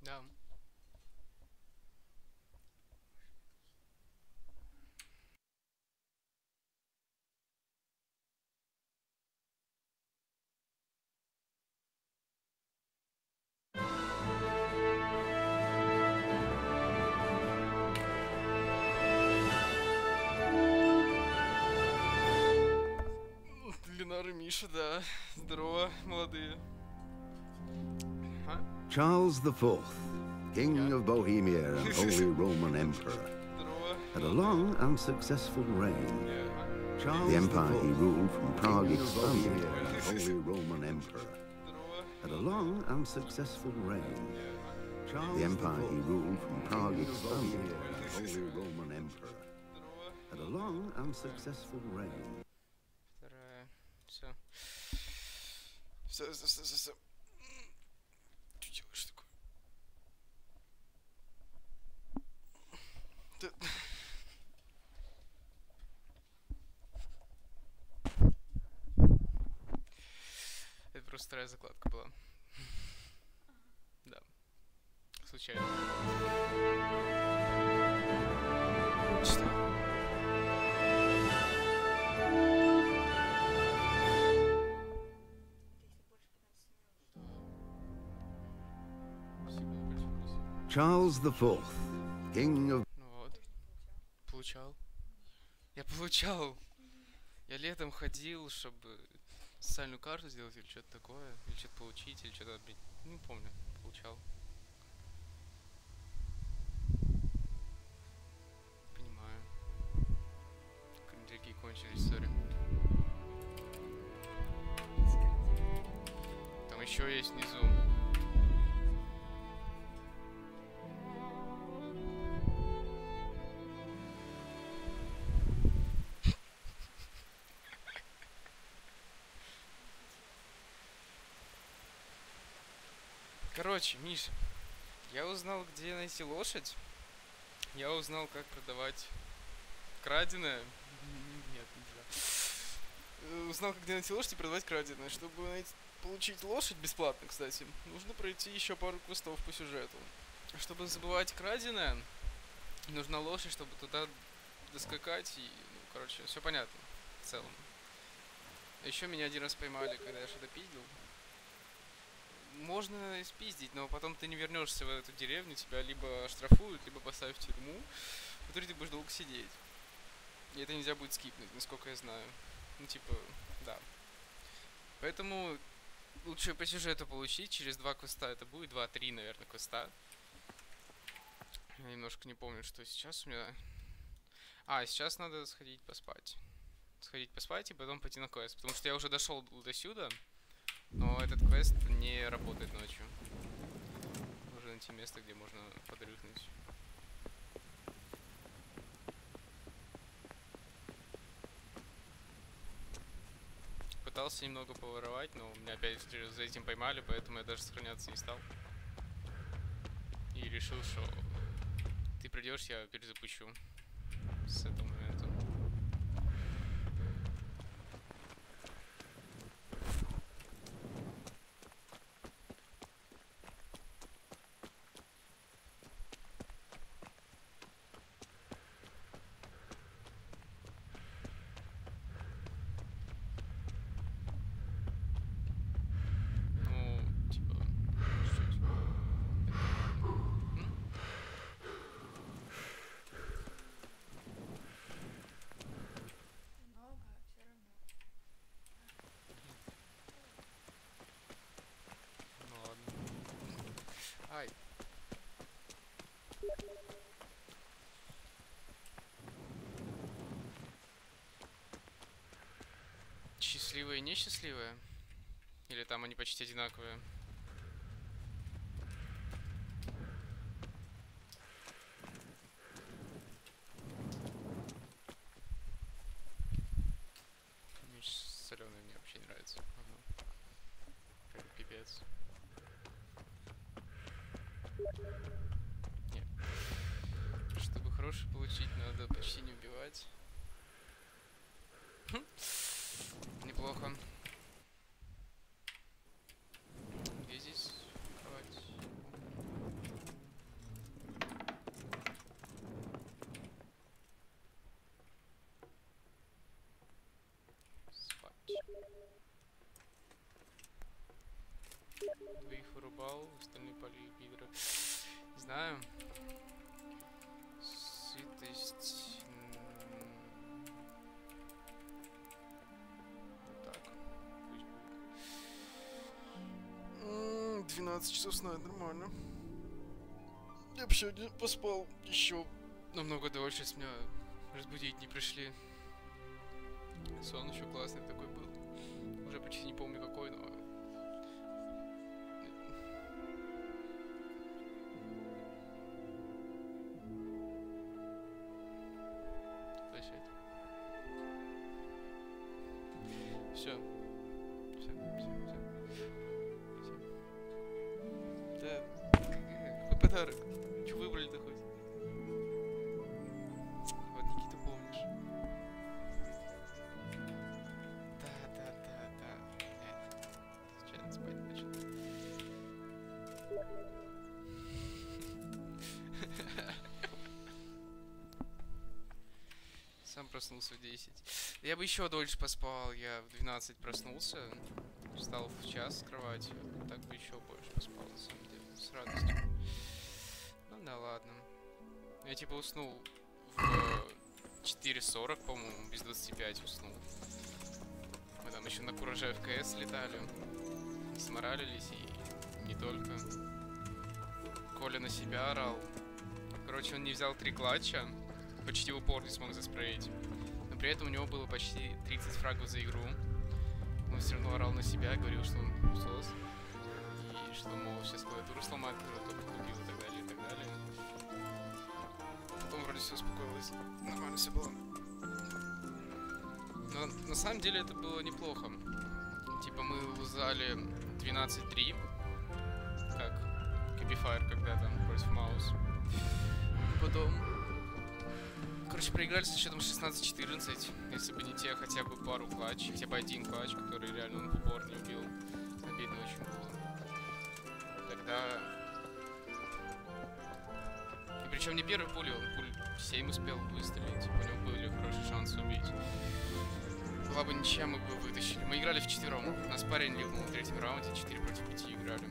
Да. Ленар и Миша, да. Здорово, молодые. Charles IV, King of Bohemia and Holy Roman Emperor, had a long and successful reign. The empire he ruled from Prague expanded, and Holy Roman Emperor had a long and successful reign. The empire he ruled from Prague expanded, and Holy Roman Emperor had a long and successful reign. Вторая. Все. Все. Что делаешь такое? Это просто вторая закладка была. Да. Случайно. Что? Charles IV, King of... Ну вот. Получал. Я получал. Я летом ходил, чтобы социальную карту сделать или что-то такое. Или что-то получить, или что-то отбить. Не помню. Получал. Понимаю. Такие кончились истории. Там еще есть внизу. Короче, Миша, я узнал, где найти лошадь. Я узнал, как продавать краденое. Нет, нельзя. узнал, как найти лошадь и продавать краденое. Чтобы получить лошадь бесплатно, кстати, нужно пройти еще пару квестов по сюжету. Чтобы забывать краденое, нужна лошадь, чтобы туда доскакать и, ну, короче, все понятно в целом. Еще меня один раз поймали, когда я что-то пиздил. Можно спиздить, но потом ты не вернешься в эту деревню, тебя либо штрафуют, либо посадят в тюрьму, в которой ты будешь долго сидеть. И это нельзя будет скипнуть, насколько я знаю. Ну, типа, да. Поэтому лучше по сюжету получить, через 2 квеста это будет, 2-3, наверное, квеста. Я немножко не помню, что сейчас у меня... сейчас надо сходить поспать. Сходить поспать и потом пойти на квест, потому что я уже дошел до сюда, но этот квест не работает ночью. Нужно найти место, где можно подрыхнуть. Пытался немного поворовать, но меня опять за этим поймали, поэтому я даже сохраняться не стал. И решил, что ты придешь, я перезапущу с этого момента. Ай. Счастливые и несчастливые? Или там они почти одинаковые? Меч соленый мне вообще не нравится. Прям пипец. Нет. Чтобы хороший получить, надо почти не убивать. Неплохо. Где здесь кровать? Спать. Двоих вырубал, остальные полили пидоры. Не знаю. Сытость. Вот так. Пусть будет. 12 часов сна, это нормально. Я бы сегодня поспал еще намного дольше, если меня разбудить не пришли. Сон еще классный такой был. Уже почти не помню какой, но... Все. Да. Какой подарок? Что выбрали-то хоть? Вот Никиту помнишь. Да. Случайно спать начал. Сам проснулся в 10. Я бы еще дольше поспал. Я в 12 проснулся. Встал в час с кровати. Так бы еще больше поспал, на самом деле. С радостью. Ну да ладно. Я типа уснул в 4:40, по-моему, без 25 уснул. Мы там еще на кураже в КС летали. Сморалились и не только. Коля на себя орал. Короче, он не взял 3 клатча. Почти в упор не смог заспреить. Но при этом у него было почти 30 фрагов за игру. Он все равно орал на себя, говорил, что он сос. И что, мол, сейчас клавиатуру сломает, которую только купил и так далее, и так далее. Потом вроде все успокоилось. Нормально все было. Но на самом деле это было неплохо. Типа мы лузали 12-3. Как Кибифайр когда-то против Маус. И потом... Короче, Короче, проиграли со счетом 16-14. Если бы не те хотя бы пару клатч, хотя бы один клатч, который реально он в упор не убил. Обидно очень было. Тогда... И причем не первый пулей, он пуль 7 успел выстрелить. У него были хорошие шансы убить. Была бы ничья, мы бы вытащили. Мы играли вчетвером. Нас парень ливнул в третьем раунде, 4 против 5 играли.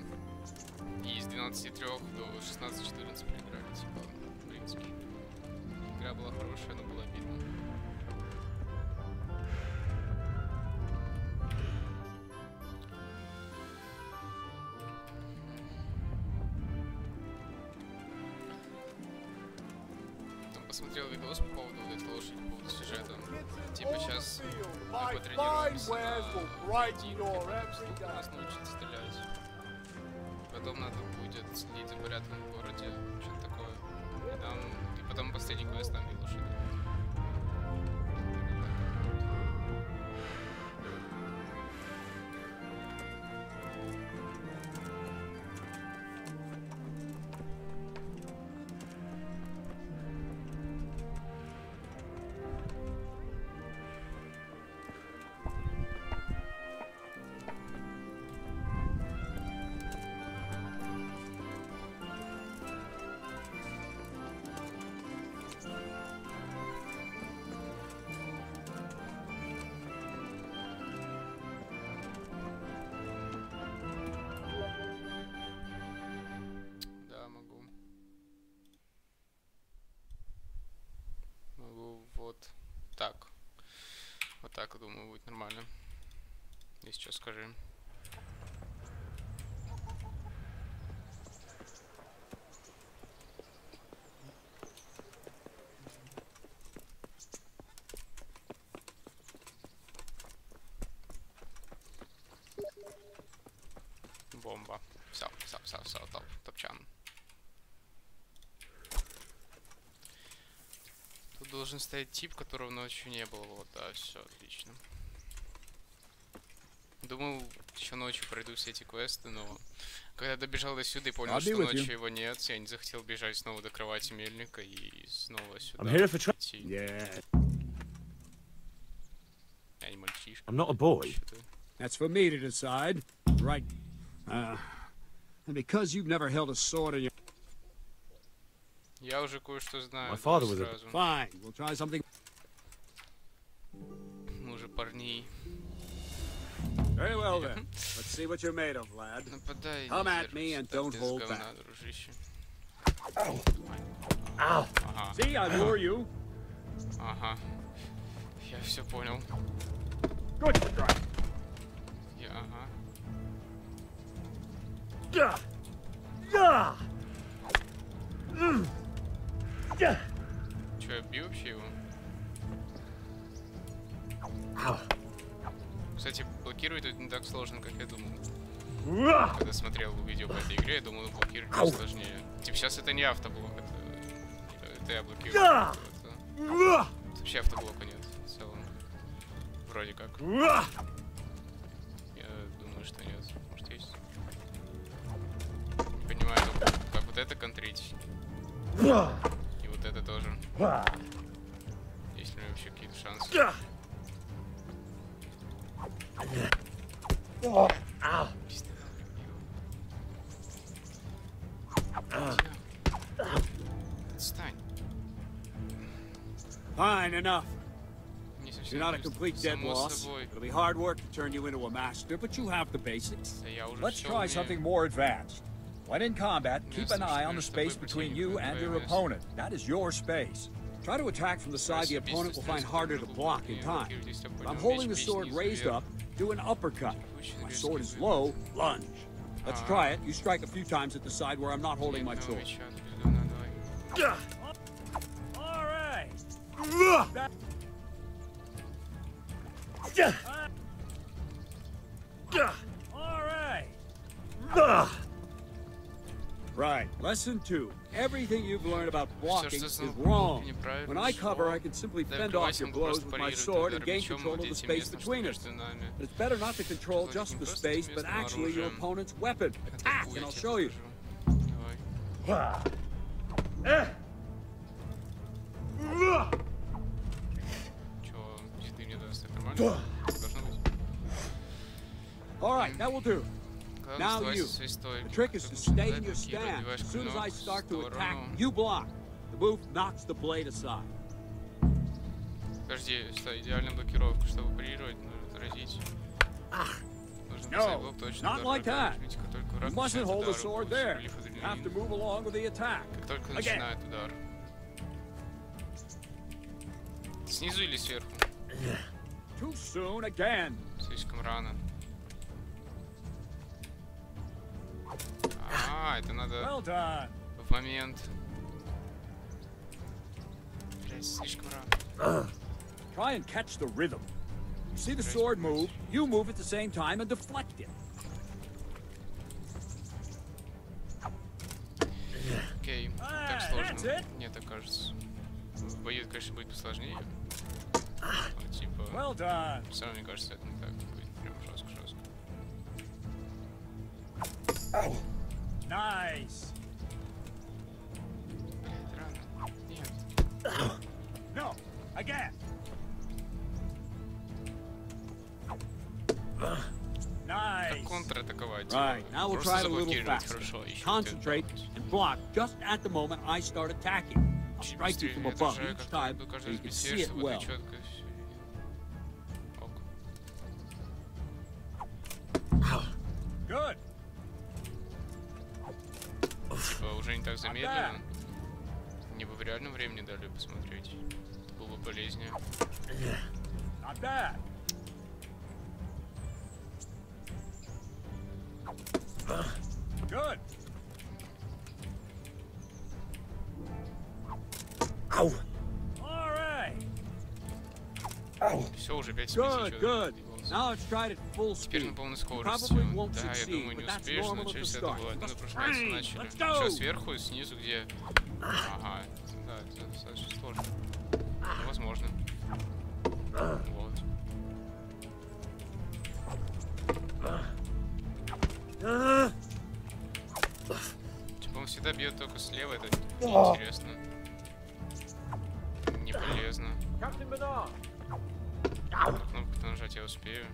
И с 12-3 до 16-14 проиграли, типа, в принципе. Игра была хорошая, но было обидно. Там посмотрел видос по поводу вот этой лошади, по поводу сюжета. Типа сейчас мы потренируемся на у нас научат стрелять. Потом надо будет следить за порядком в городе, что-то такое. И потом последний квест там и лошади. Так. Вот так, думаю, будет нормально. Если что, скажи. Бомба. Все, топчан. Тут должен стоять тип, которого ночью не было. Вот, да, все, отлично. Думал, еще ночью пройду все эти квесты, но когда добежал до сюда и понял, что ночью его нет, я не захотел бежать снова до кровати мельника и снова сюда идти. Я не мальчишка. I'm not a boy. That's for me to decide, right? And because you've never held a sword in your... Я уже кое-что знаю. My father was сразу. Fine, we'll try something. Мы уже парней. Very well then. Let's see what you're made of, lad. Нападай, Come at me and don't hold back. Ow. Ага. See, I lure you. Ага. Я все понял. Good try. Я, ага. Че, я бью вообще его? Кстати, блокировать это не так сложно, как я думал. Когда смотрел видео по этой игре, я думал, блокировать будет сложнее. Типа сейчас это не автоблок, это я блокирую. Это вообще автоблока нет в целом. Вроде как. Я думаю, что нет. Может есть. Не понимаю, как вот это контрить. И вот это тоже. Есть ли у меня вообще какие-то шансы? Отстань. Fine enough. You're not a complete dead loss. It'll be hard work to turn you into a master, but you have the basics. Let's try something more advanced. When in combat, keep an eye on the space between you and your opponent. That is your space. Try to attack from the side the opponent will find harder to block in time. If I'm holding the sword raised up, do an uppercut. If my sword is low, lunge. Let's try it. You strike a few times at the side where I'm not holding my sword. All right. All right. Right. Lesson 2. Everything you've learned about blocking is wrong. When I cover, I can simply fend off your blows with my sword and gain control of the space between us. But it's better not to control just the space, but actually your opponent's weapon. Attack, and I'll show you. Нормально. Должно быть. All right, that will do. Now you. The trick is to stay in your stand. As soon as I start to attack, you block. The move knocks the blade aside. Подожди, что идеальная блокировка, чтобы парировать, нужно отразить. No, not like that. You mustn't hold the sword there. You have to move along with the attack. Как только начинает удар. Снизу или сверху? Too soon again. Слишком рано. А, это надо в момент. Блять, слишком рано. Try and catch the rhythm. You see the sword move, you move at the same time and deflect it. Окей, так сложно. Мне так кажется. В бою, конечно, будет посложнее. Но, типа, все равно, мне кажется, это не так будет прям жестко-жестко. Nice. Блядь, рано. Нет. No, again. Nice. Right, now we'll try it a little faster. Concentrate and block just at the moment I start attacking. I'll strike you from above each time so you can see it well. Good. Уже не так замедленно. Мне бы в реальном времени дали посмотреть. Это было бы полезнее. Not bad. Good. Ow. All right. Все, уже 5 Good, good. Now let's try it at full Теперь speed. на полной скорости. Да, я думаю, не успеешь, но через это было. Ну, просто начали. Все, сверху и снизу, где... Ага, да, это достаточно сложно. Но возможно. Вот. Типа он всегда бьет только слева, это неинтересно. Не полезно. Кнопку нажать я успею.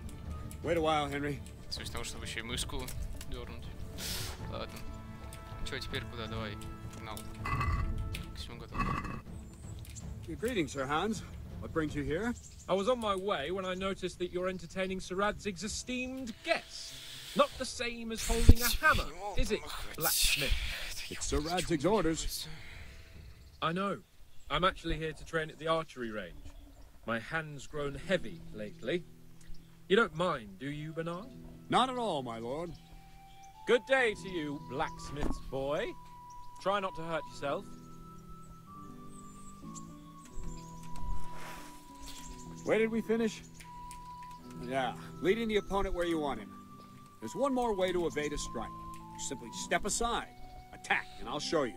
Wait a while, Henry. В смысле того, чтобы еще и мышку дернуть. Ладно. Че, теперь куда? Давай. Погнал. К всему готов. Greetings, Sir Hans. What brings you here? I was on my way when I noticed that you're entertaining Sir Radzig's esteemed guest. Not the same as holding a hammer, is it, blacksmith? It's Sir Radzig's orders. I know. I'm actually here to train at the archery range. My hand's grown heavy lately. You don't mind, do you, Bernard? Not at all, my lord. Good day to you, blacksmith's boy. Try not to hurt yourself. Where did we finish? Yeah, leading the opponent where you want him. There's one more way to evade a strike. You simply step aside, attack, and I'll show you.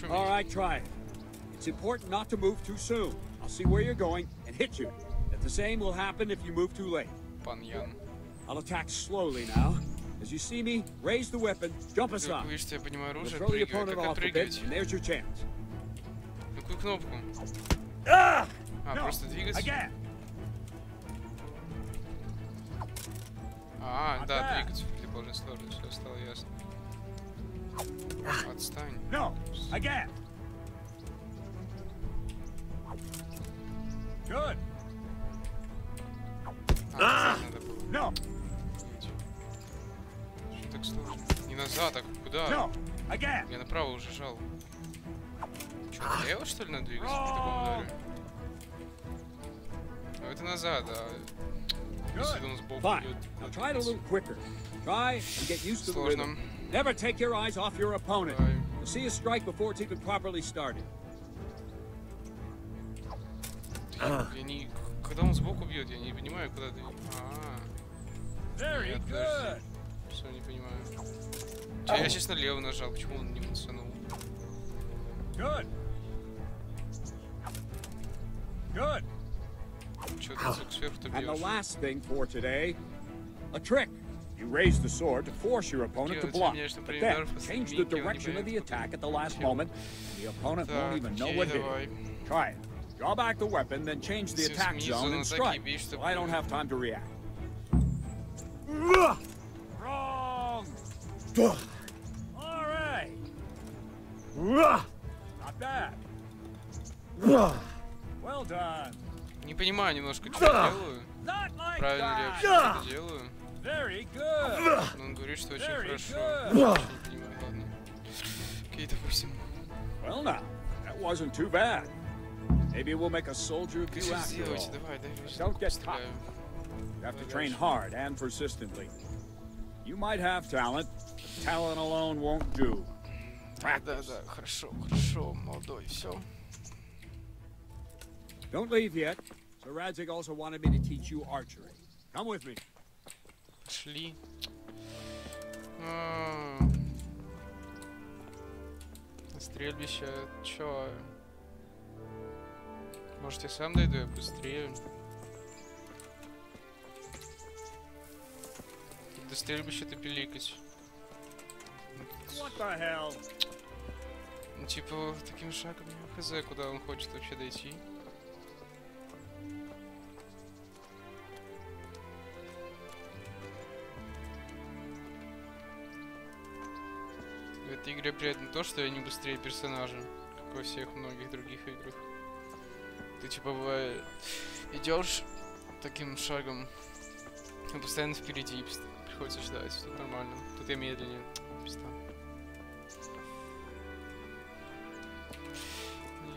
All right, try it. It's important not to move too soon. I'll see where you're going and hit you. But the same will happen if you move too late. I'll attack slowly now. As you see me, raise the weapon, jump aside. Throw the opponent off a bit, and there's your chance. Какую кнопку? Просто двигаться? Да, двигаться в противоположную сторону, все стало ясно. Отстань. No, again. Good. No. Что так сложно? Не назад, а куда? No, again. Я направо уже жал. Что, налево, что ли, надо двигаться при таком ударе? Ну, это назад, а... Если он сбоку идет... Try it a little quicker. Try and get used to the rhythm. Never take your eyes off your opponent. You'll see a strike before it's even properly started. Я не... Когда он сбоку бьет, я не понимаю, куда ты... Very good. Все, не понимаю. Я сейчас налево нажал, почему он не мансанул? Good. Good. Что ты сверху-то бьешь? And the last thing for today, a trick. You raise the sword to force your opponent to block, but then change the direction of the attack at the last moment, and the opponent won't even know what hit him. Try it. Draw back the weapon, then change the attack zone and strike, so I don't have time to react. Wrong! All right! Not bad. Well done. Не понимаю немножко, что я делаю. Правильно ли я вообще это делаю? Но он говорит, что очень хорошо. Я не понимаю, ладно. Окей, допустим. Well now, that wasn't too bad. Maybe we'll make a soldier of you after all. Don't get caught. You have to train hard and persistently. You might have talent, but talent alone won't do. Practice. Да, хорошо, хорошо, молодой, все. Don't leave yet. So Radzik also wanted me to teach you archery. Come with me. Шли. Стрельбище, чё? Может, я сам дойду, я быстрее. До стрельбища-то пиликать. What the hell? Ну, типа, таким шагом я хз, куда он хочет вообще дойти. В этой игре приятно то, что я не быстрее персонажа, как во всех многих других играх. Ты типа бывает идешь таким шагом, и постоянно впереди, и приходится ждать, тут нормально. Тут я медленнее, пизда.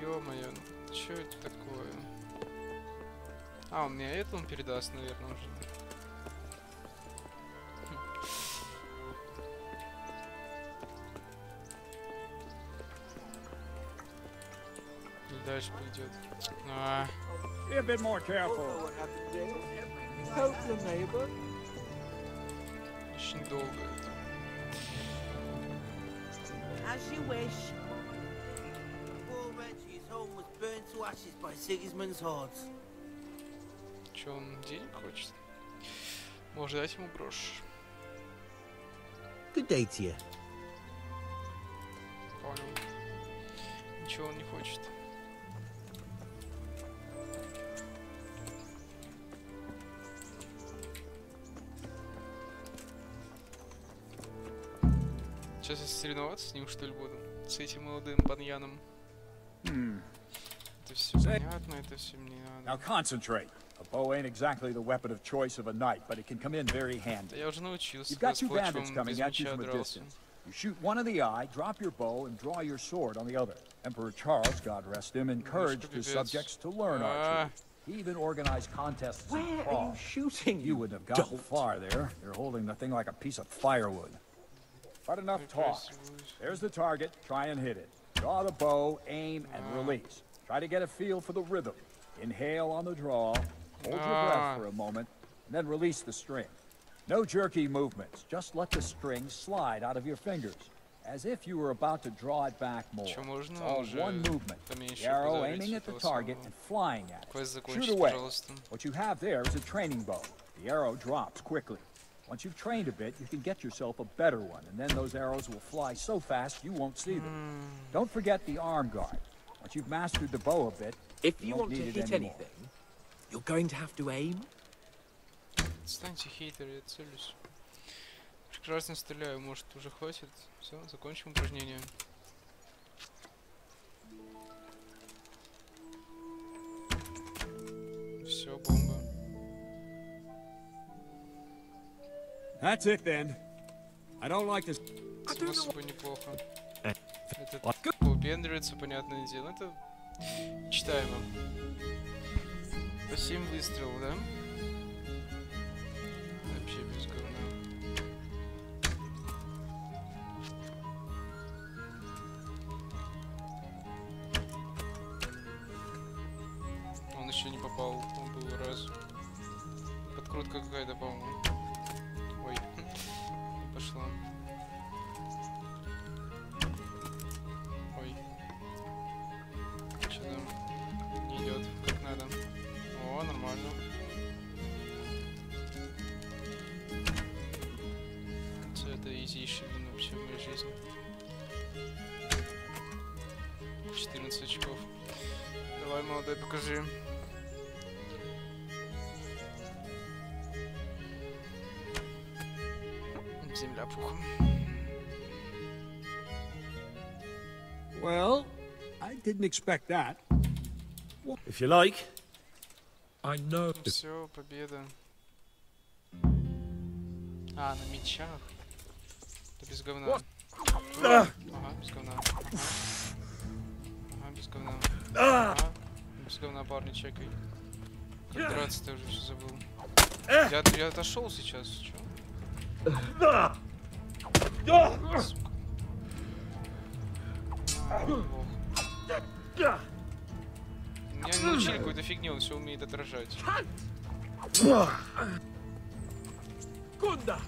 Ё-моё, ну чё это такое? А, он мне это он передаст, наверное, уже. Дальше пойдет. Be a bit more careful. Очень долго это. As you wish. Poor Reggie's home was burned to ashes by Sigismund's hordes. Че, он денег хочет? Может дать ему грош? Good day to you. Понял. Ничего он не хочет. Сейчас я соревноваться с ним, что ли, буду? С этим молодым баньяном. Это все понятно, это все мне надо. Now concentrate. A bow ain't exactly the weapon of choice of a knight, but it can come in very handy. Да я уже научился. You've got two bandits coming at you from a distance. You shoot one in the eye, drop your bow, and draw your sword on the other. Emperor Charles, God rest him, encouraged his subjects to learn archery. He even organized contests in Prague. Where are you shooting? You wouldn't have gotten far there. You're holding the thing like a piece of firewood. But enough talk. There's the target. Try and hit it. Draw the bow, aim, and release. Try to get a feel for the rhythm. Inhale on the draw. Hold your breath for a moment, and then release the string. No jerky movements. Just let the string slide out of your fingers, as if you were about to draw it back more. It's all one movement. The arrow aiming at the target and flying at it. Shoot away. What you have there is a training bow. The arrow drops quickly. Once you've trained a bit, you can get yourself a better one, and then those arrows will fly so fast you won't see them. Don't forget the arm guard. Once you've mastered the bow a bit, if you want to hit anything, you're going to have to aim. Отстаньте, хейтер, я целюсь. Прекрасно стреляю, может уже хватит. Все, закончим упражнение. Все, бомба. That's it then. I don't like this. Способы неплохо. Это выпендривается, понятное дело. Это читаемо. По 7 выстрелов, да? Вообще без говна. Он еще не попал, он был раз. Подкрутка какая-то, по-моему. Ой, пошла. Ой. Что там? Не идет как надо. О, нормально. изейший вин вообще в моей жизни. 14 очков. Давай, молодой, покажи. Земля пухом. Well, I didn't expect that. If you like. I know. Все, победа. А, на мечах. Это без говна. Ага, без говна. Ага, без говна. Ага, без говна, парни, чекай. Как драться ты уже все забыл. Я отошел сейчас, чё? Сука. Меня научили какой-то фигне, он все умеет отражать. Куда?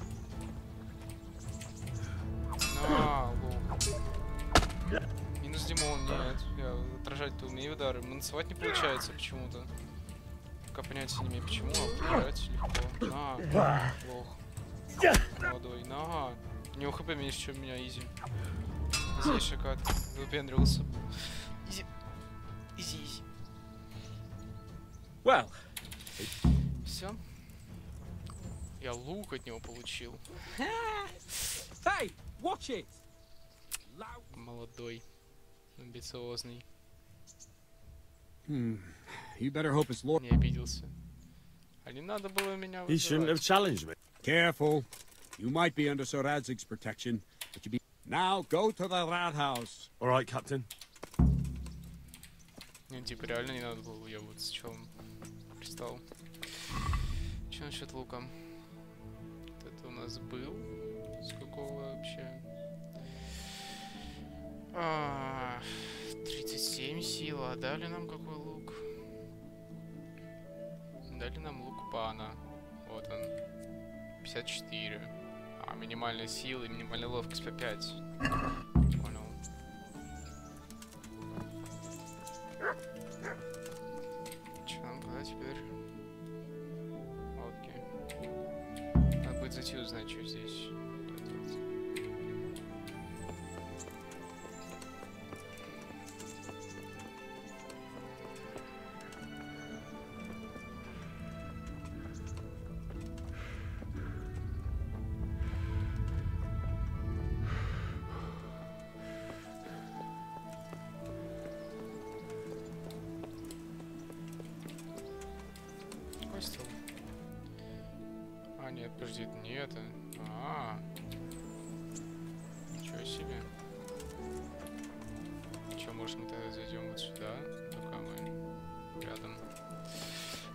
На, лох. Минус Димон, нет. Я отражать-то умею удары. Мансовать не получается почему-то. Пока понятия не имею почему, а отражать легко. На, лох. Молодой, на. У него хп меньше, чем у меня, изи. Изи, шикат. Выпендрился. Изи. Изи, изи. Well. Все. Я лук от него получил. Hey, watch it. Молодой. Амбициозный. You better hope it's Lord. Не обиделся. А не надо было меня He shouldn't have challenged me. Careful. You might be under Sir Radzig's protection, but you be... Now go to the rat house. All right, Captain. Не, типа реально не надо было, я вот с чем пристал. Че насчет лука? Вот это у нас был. С какого вообще? 37 сила. Дали нам какой лук? Дали нам лук пана. Вот он. 54. А, минимальная сила и минимальная ловкость по 5. Понял. Че нам куда теперь? Окей. Надо будет зайти узнать, что здесь. А, нет, подожди, это не это. Ничего себе. Че, может, мы тогда зайдем вот сюда, пока мы рядом.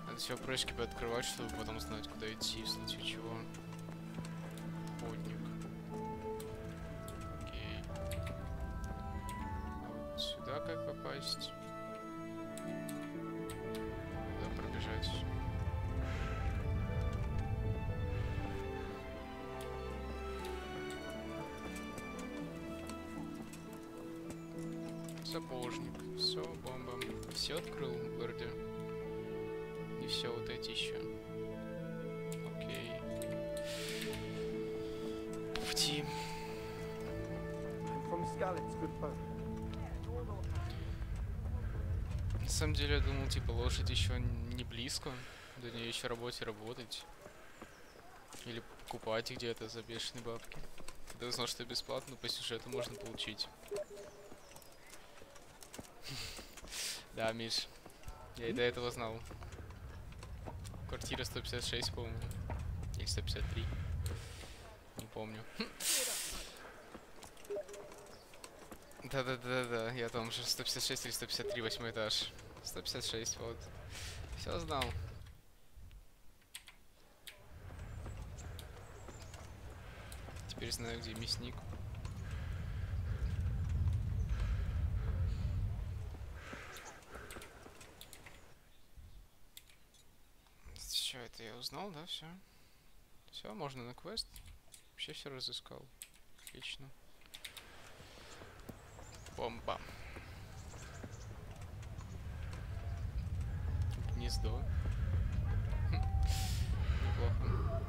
Надо все вопросики пооткрывать, чтобы потом знать, куда идти, в случае чего. Охотник. Окей. А вот сюда как попасть? Куда пробежать? Сапожник. Все, бомба. Все открыл в городе. И все, вот эти еще. Окей. Пути. На самом деле, я думал, типа, лошадь еще не близко. До нее еще работать. Или покупать где-то за бешеные бабки. Когда узнал, что бесплатно, по сюжету можно получить. Да, Миш, я и до этого знал. Квартира 156, по-моему. Или 153. Не помню. Да, я там уже 156 или 153, 8 этаж. 156, вот. Все знал. Теперь знаю, где мясник. Все, это я узнал, да, все? Все, можно на квест. Вообще все разыскал. Отлично. Бомба. Гнездо. Неплохо.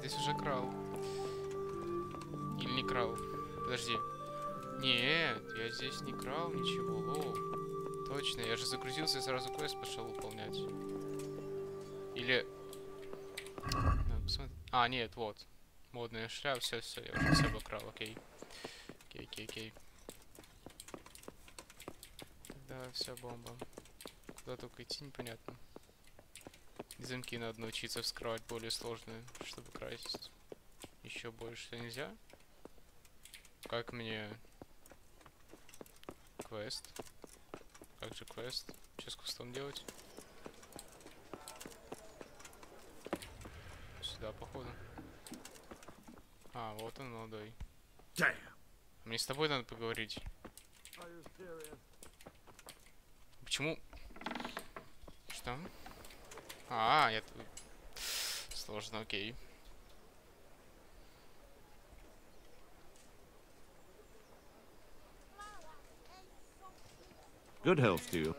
здесь уже крал. Или не крал? Подожди. Нет, я здесь не крал ничего. Лоу. Точно, я же загрузился и сразу квест пошел выполнять. Или... А, нет, вот. Модная шляпа, все, я уже все обокрал, окей. Окей. Тогда все, бомба. Куда только идти, непонятно. Замки надо научиться вскрывать более сложные, чтобы красить. Еще больше нельзя? Как мне... Квест? Как же квест? Что с квестом делать? Сюда, походу. А, вот он, молодой. Мне с тобой надо поговорить. Почему? Что? А, я... Сложно, окей. Good health to you.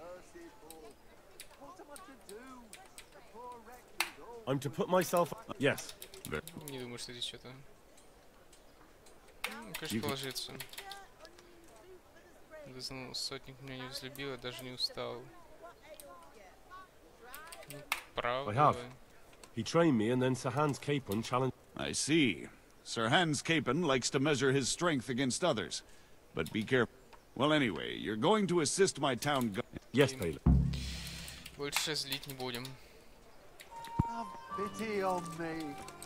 I'm to put myself... Yes. Не думаю, что здесь что-то... Конечно, положиться. Сотник меня не взлюбил, я даже не устал. Правда. He trained me and then Sir Hans Capon challenged... I see. Sir Hans Capon likes to measure his strength against others. But be careful. Well, anyway, you're going to assist my town governor. Yes, Bailiff. Больше злить не будем.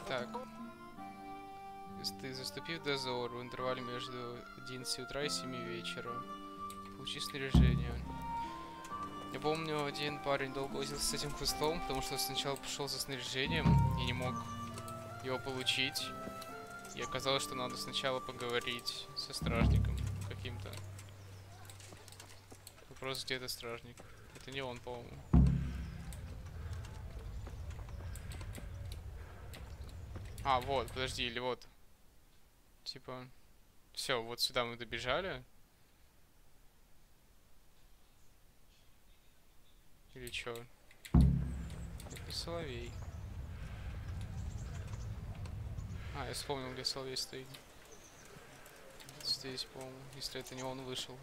Так. Ты заступив в дозор в интервале между 11 утра и 7 вечера. Получи снаряжение. Я помню, один парень долго возился с этим квестом, потому что сначала пошел за снаряжением и не мог его получить. И оказалось, что надо сначала поговорить со стражником каким-то. Вопрос, где этот стражник? Это не он, по-моему. А, вот, подожди, или вот. Типа... Все, вот сюда мы добежали. Или чё? Это соловей. А, я вспомнил, где соловей стоит. Здесь, по-моему, если это не он вышел.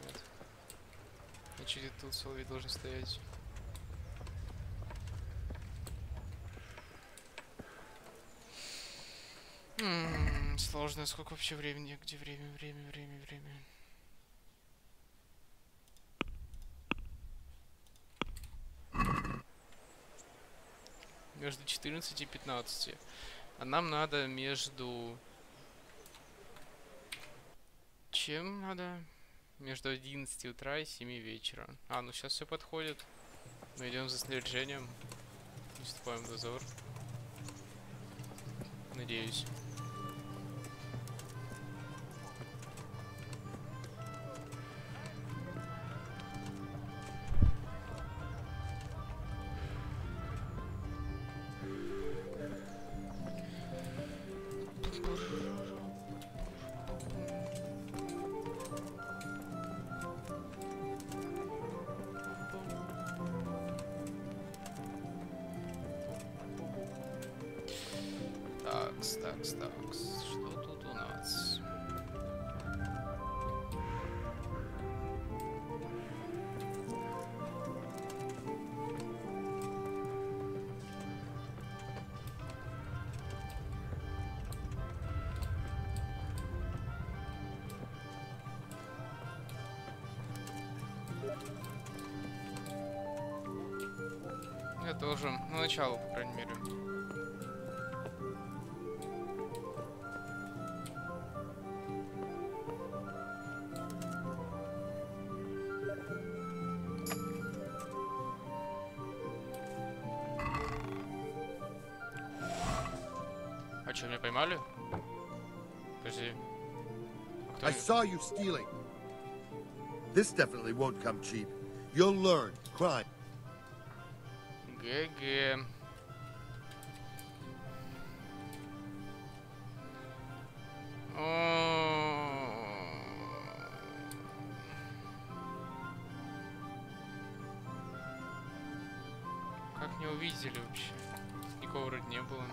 Нет. Значит, тут соловей должен стоять. Сложно. Сколько вообще времени? Где время? Между 14 и 15. А нам надо между... Чем надо? Между 11 утра и 7 вечера. А, ну сейчас все подходит. Мы идем за снаряжением. Вступаем в дозор. Надеюсь. Такс. Что тут у нас? Я тоже. Ну, начало, по крайней мере. А что, меня поймали? Подожди. I saw you stealing. This definitely won't come cheap. You'll learn crime. ГГ. Как не увидели вообще? Никого вроде не было.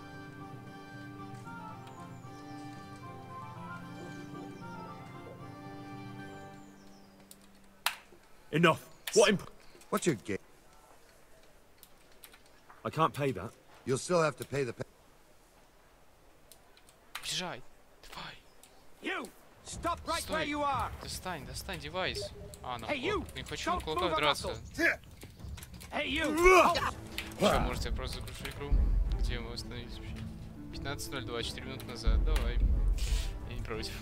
Enough. What's your game? I can't pay that. You'll still have to pay the... Бежай. Давай. You! Stop right where you are! Достань девайс. А, ну, не хочу на кулаках драться. Hey, you! Что, может, я просто закрушу игру? Где мы остановились вообще? 15:02, 4 минуты назад. Давай. Я не против.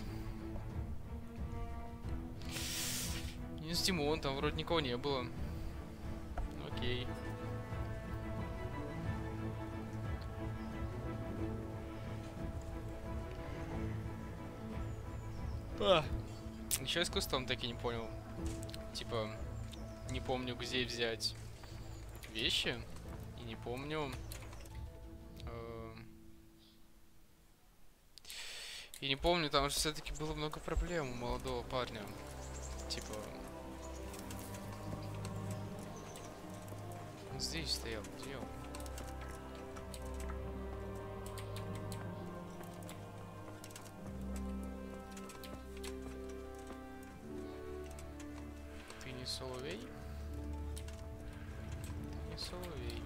Минус Димон, там вроде никого не было. Окей. Ничего с кустом так и не понял. Типа, не помню, где взять вещи. И не помню... И не помню, там же все-таки было много проблем у молодого парня. Типа... Он здесь стоял, где он? Ты не соловей? Ты не соловей.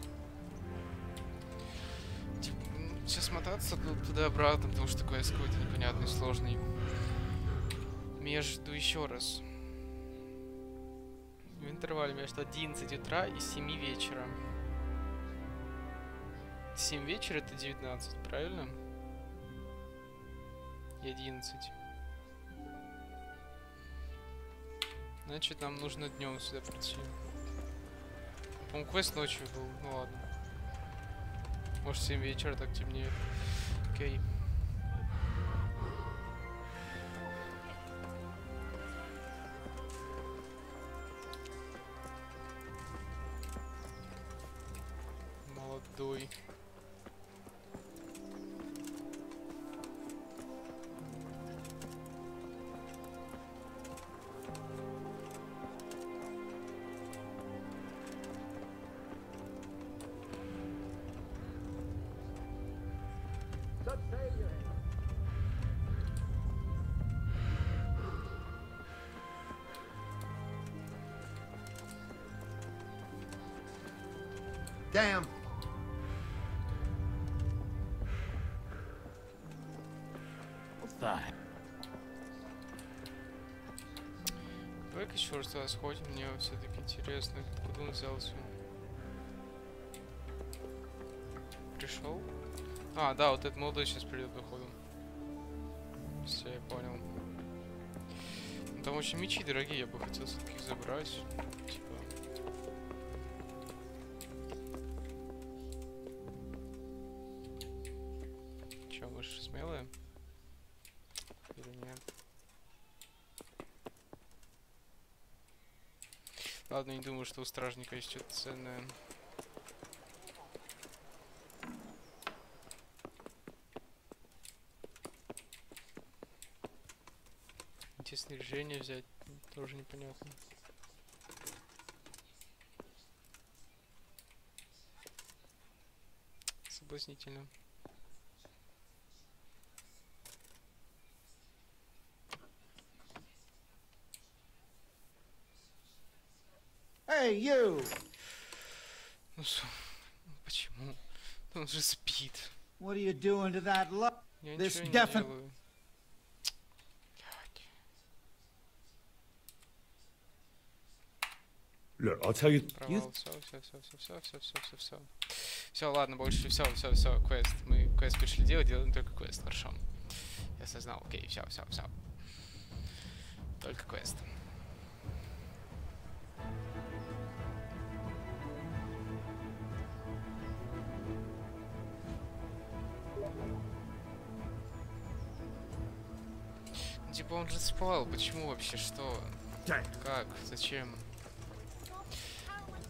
Сейчас мотаться туда-обратно, потому что квест какой-то непонятный, сложный. Между еще раз. В интервале между 11 утра и 7 вечера. 7 вечера это 19, правильно? И 11. Значит, нам нужно днем сюда прийти. По-моему, квест ночью был. Ну ладно. Может, 7 вечера так темнеет. Окей. Молодой. Damn. Давай-ка еще раз туда сходим, мне все-таки интересно, откуда он взялся. Пришел? А, да, вот этот молодой сейчас придет, походу. Все, я понял. Ну, там очень мечи дорогие, я бы хотел все-таки их забрать. Типа. Че, мыши смелые? Или нет? Ладно, не думаю, что у стражника есть что-то ценное. Где снаряжение взять, тоже непонятно. Соблазнительно. Hey, you! Ну почему? Он же спит. What are you doing to that lo- Я This ничего не definitely... делаю. Look, I'll tell you. Провал. Все. Все, ладно, больше все, квест. Мы квест пришли делаем только квест, хорошо. Я осознал, окей, все. Только квест. Типа он же спал, почему вообще, что? Как? Зачем?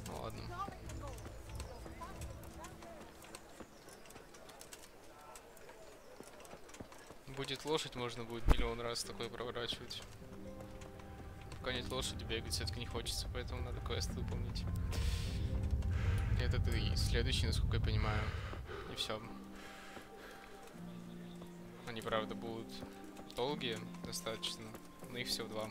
Ну ладно. Будет лошадь, можно будет миллион раз такой проворачивать. Пока нет лошади, бегать все-таки не хочется, поэтому надо квест выполнить. Этот и следующий, насколько я понимаю. И все. Они, правда, будут долгие достаточно, но их всего 2.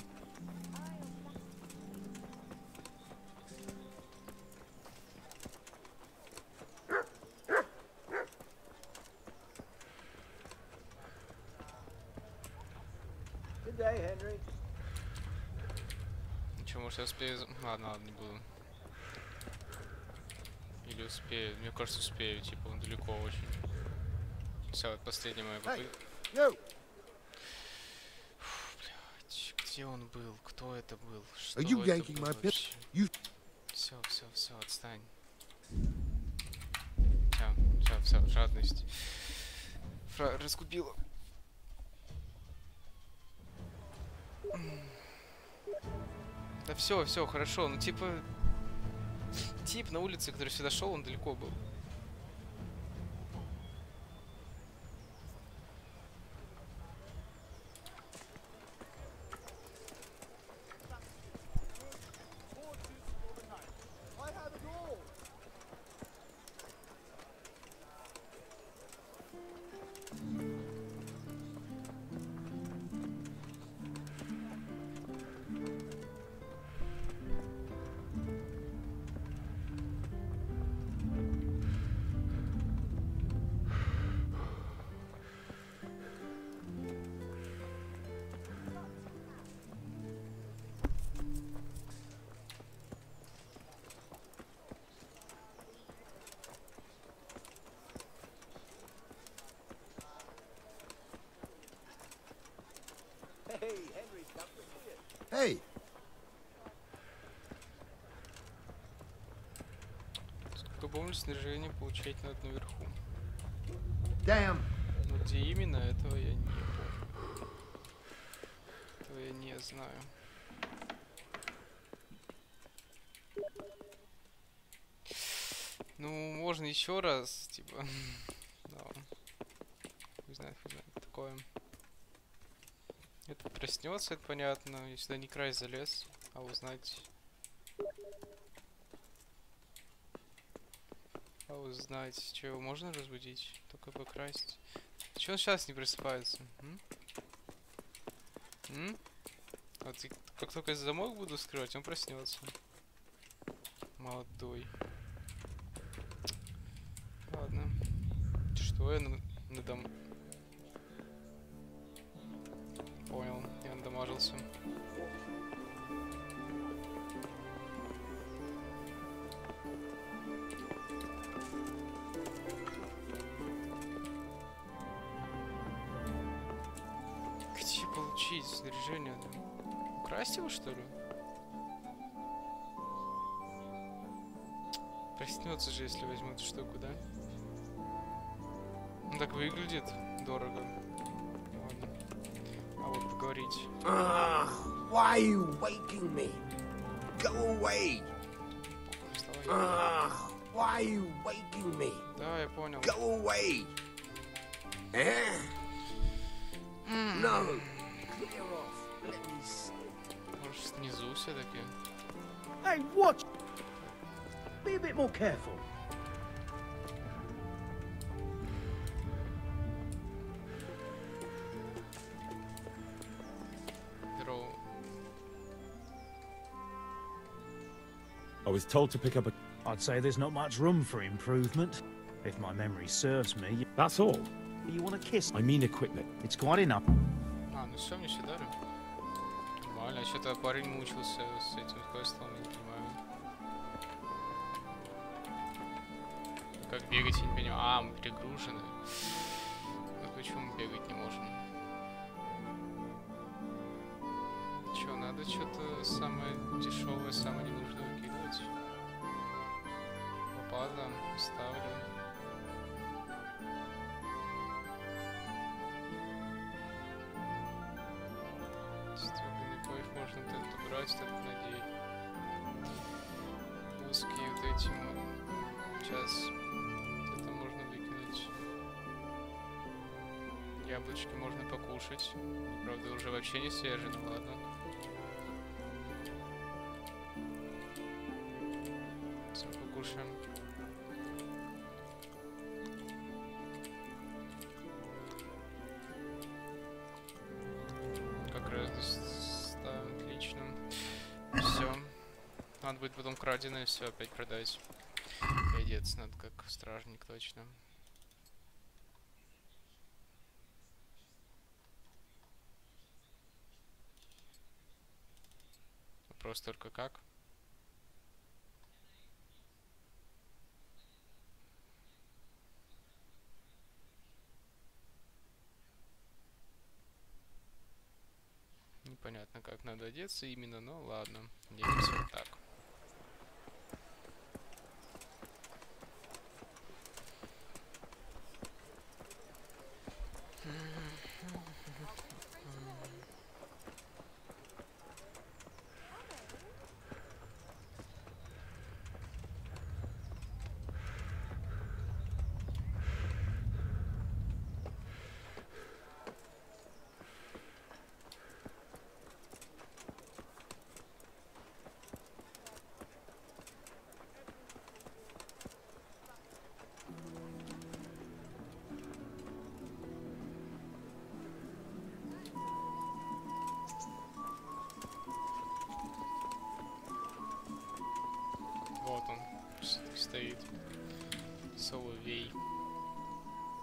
Ничего, может я успею... Ладно, не буду. Или успею. Мне кажется, успею. Типа, он далеко очень. Все, вот последняя моя попытка. Блядь, где он был? Кто это был? Что это было вообще? Все, отстань. Все, жадность. Разгубила. Да все, хорошо. Ну типа... Тип на улице, который сюда шел, он далеко был. Hey! Сколько помню, снаряжение получать надо наверху. Damn! Но где именно, этого я не помню. Этого я не знаю. Ну, можно еще раз, типа. Но... Не знаю, такое. Это проснется, это понятно. Я сюда не край залез, а узнать. Что его можно разбудить? Только покрасить. Чего он сейчас не просыпается? Вот как только я замок буду скрывать, он проснется. Молодой. Ладно. Что я надам? Понял, я надамажился. Где получить снаряжение? Украсть его, что ли? Проснется же, если возьму эту штуку, да? Ну так выглядит дорого. Ладно. А вот поговорить. Why are you waking me? Go away! Why are you waking me? Да, я понял. Go away! No! Clear off. Let me sleep. Может, снизу все-таки? Hey, watch! Be a bit more careful. I was told to pick up a... I'd say there's not much room for improvement. If my memory serves me. That's all. You want a kiss? I mean equipment. It's quite enough. А, ну все, мне все дали. Нормально, что-то парень мучился с этим квестом, я не понимаю. Как бегать, я не понимаю. А, мы перегружены. Ну почему мы бегать не можем? Че, надо что-то самое дешевое, самое ненужное выкидывать. Лопата, ставлю. Стёбаный коев можно вот этот убрать, этот надеть. Узкие вот эти сейчас. Это можно выкинуть. Яблочки можно покушать. Правда, уже вообще не свежие, ну ладно. Все покушаем. Как раз ставим, отлично. Все. Надо будет потом краденое все опять продать. И одеться надо как стражник точно. Вопрос только как. Непонятно, как надо одеться именно, но ладно. Оденемся вот так. Вот он стоит. Соловей.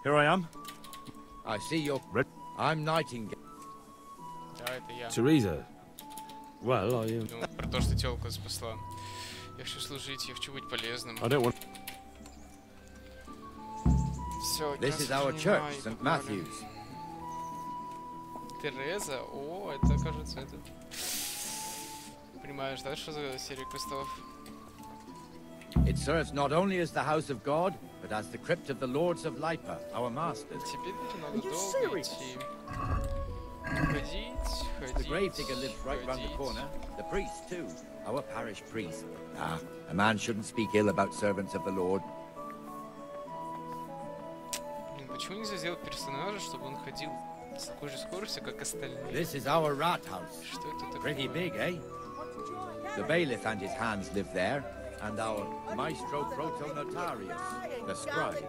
Here I am. I see you're... I'm Nightingale. Да, это я. Teresa. Well, I am... Ну, про то, что тёлка спасла. Я хочу служить, я хочу быть полезным. I don't want... Всё, This is our church, St. Matthew's. Тереза? О, это, кажется, это... Понимаешь, да, что за серия квестов? It serves not only as the house of God, but as the crypt of the lords of Lipa, our masters. Теперь надо долго идти. Ходить. The gravedigger lives right round the corner. The priest, too. Our parish priest. Ah, a man shouldn't speak ill about servants of the Lord. Почему нельзя сделать персонажа, чтобы он ходил с такой же скоростью, как остальные? This is our rat house. Что это такое? Pretty big, eh? The bailiff and his hands live there, and our maestro protonotarius, the scribe.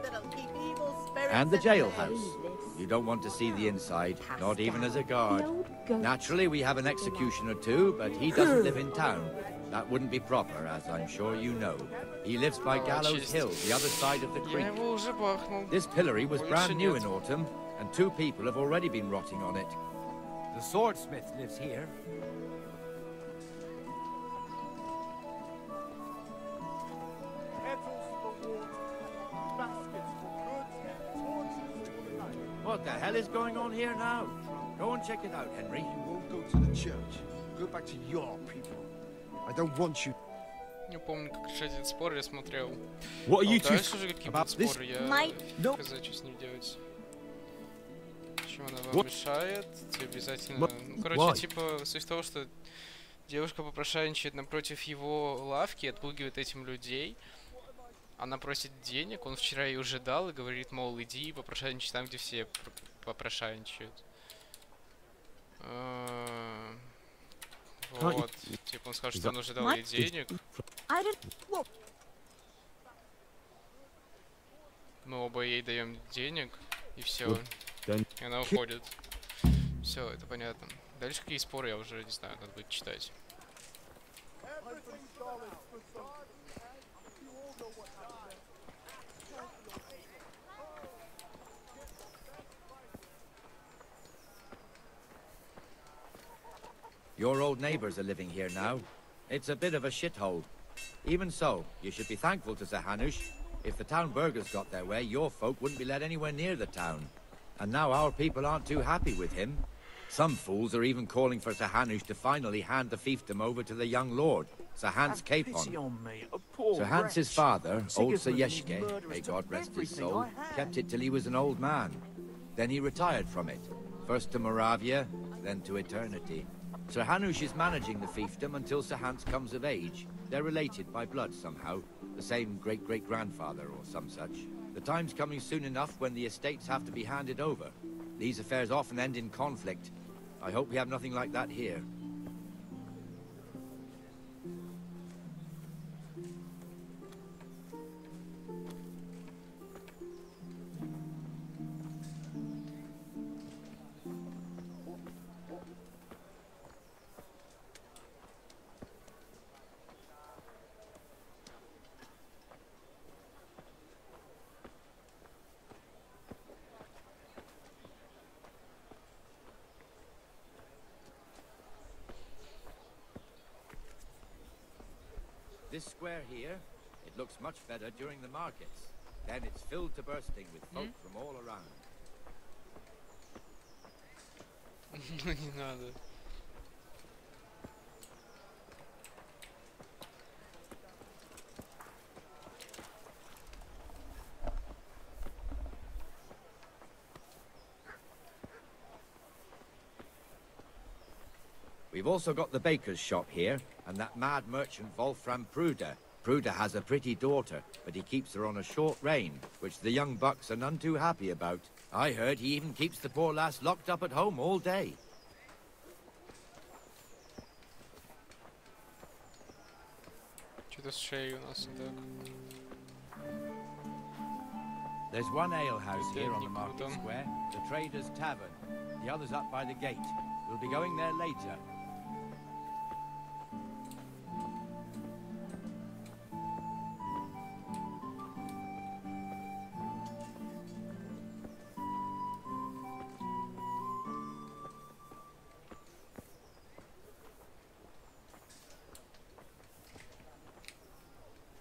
And the jailhouse. You don't want to see the inside, not even as a guard. Naturally, we have an executioner too, but he doesn't live in town. That wouldn't be proper, as I'm sure you know. He lives by Gallows Hill, the other side of the creek. This pillory was brand new in autumn, and 2 people have already been rotting on it. The swordsmith lives here. What the hell is going on here now? Go and check it out, Henry. You won't go to the church. Go back to your people. I don't want you. Не помню, как решать этот спор, я смотрел. What are you two... Дальше уже какие будут споры, я сказать, что с ним делать. Чем она вам мешает? Тебе обязательно... Ну, короче, типа, суть того, что девушка попрошайничает напротив его лавки, отпугивает этим людей. Она просит денег, он вчера ей уже дал и говорит, мол, иди попрошайничай там, где все попрошайничают. Вот. Типа он скажет, что он уже дал ей денег. Мы оба ей даем денег, и все. И она уходит. Все, это понятно. Дальше какие споры, я уже не знаю, надо будет читать. Your old neighbors are living here now. It's a bit of a shithole. Even so, you should be thankful to Sir Hanush. If the town burghers got their way, your folk wouldn't be let anywhere near the town. And now our people aren't too happy with him. Some fools are even calling for Sir Hanush to finally hand the fiefdom over to the young lord, Sir Hans Capon. Sir Hans's father, old Sir Yeshke, may God rest his soul, kept it till he was an old man. Then he retired from it, first to Moravia, then to eternity. Sir Hanush is managing the fiefdom until Sir Hans comes of age. They're related by blood somehow, the same great-great-grandfather or some such. The time's coming soon enough when the estates have to be handed over. These affairs often end in conflict. I hope we have nothing like that here. This square here, it looks much better during the markets. Then it's filled to bursting with folk from all around. Не надо. We've also got the baker's shop here, and that mad merchant Wolfram Pruder. Pruder has a pretty daughter, but he keeps her on a short rein, which the young bucks are none too happy about. I heard he even keeps the poor lass locked up at home all day. Что-то с шеей у нас так. There's one alehouse here on the market square, the Trader's Tavern. The other's up by the gate. We'll be going there later.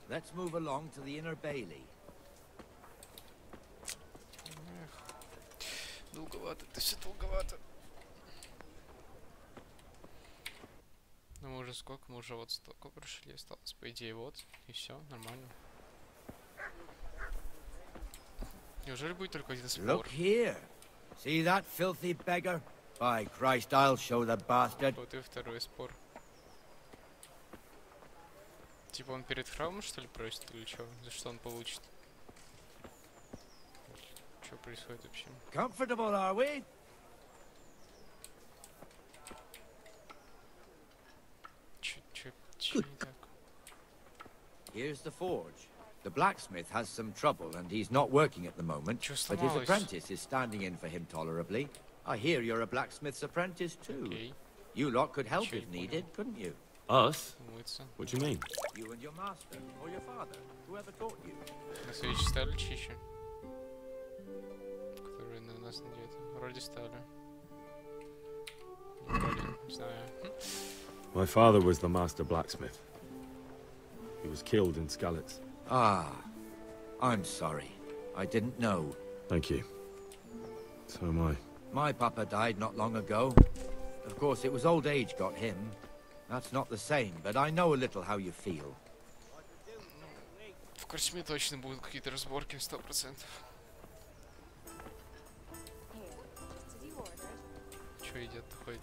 Let's move along to the inner bailey. Долговато, это все долговато. Ну мы уже сколько? Мы уже вот столько прошли, осталось по идее вот. И все, нормально. Неужели будет только один спор? Look here. See that filthy beggar? By Christ, I'll show the bastard. Вот и второй спор. Типа он перед храмом что ли просит или что? За что он получит? Что происходит вообще? Comfortable, are we? Чё не так? Here's the forge. The blacksmith has some trouble and he's not working at the moment, but his apprentice is standing in for him tolerably. I hear you're a blacksmith's apprentice too. Okay. You lot could help if needed, couldn't you? Us? What do you mean? You and your master, or your father, whoever taught you. На следующий стали чище. Которые на нас надеют. Вроде стали. Не знаю. My father was the master blacksmith. He was killed in Skalitz. Ah, I'm sorry. I didn't know. Thank you. So am I. My papa died not long ago. Of course, it was old age got him. That's not the same, but I know a little how you feel. В корчме точно будут какие-то разборки 100%. Чё едят-то хоть?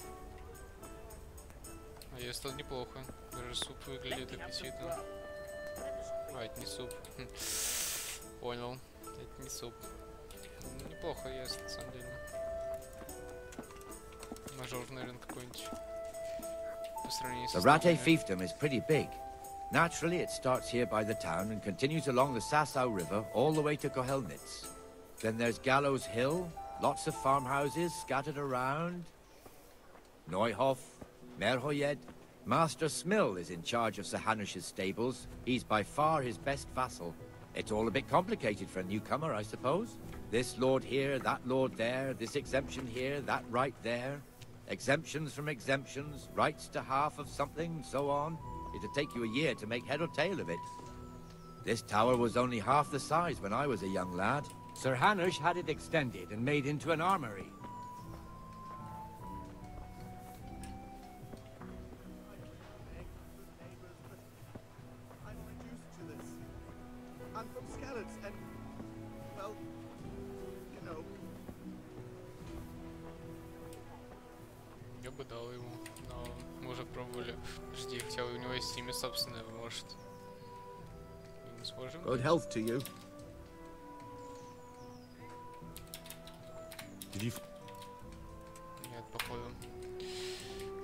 А ест он неплохо. Даже суп выглядит аппетитно. А, это не суп. Понял. Это не суп. Неплохо ест, на самом деле. Мажор, наверное, какой-нибудь. The Rate fiefdom is pretty big. Naturally, it starts here by the town and continues along the Sasau River all the way to Kohelnitz. Then there's Gallows Hill, lots of farmhouses scattered around. Neuhof, Merhoyed. Master Smill is in charge of Sir Hanush's stables. He's by far his best vassal. It's all a bit complicated for a newcomer, I suppose. This lord here, that lord there, this exemption here, that right there. Exemptions from exemptions, rights to half of something, so on. It'd take you a year to make head or tail of it. This tower was only half the size when I was a young lad. Sir Hanush had it extended and made into an armory. I'm reduced to this. I'm from Skalitz and, well, you know. Я бы дал ему, но мы уже пробовали. Жди, хотя у него есть имя собственное, может. Мы сможем? Good health to you. Did you... Нет, походу.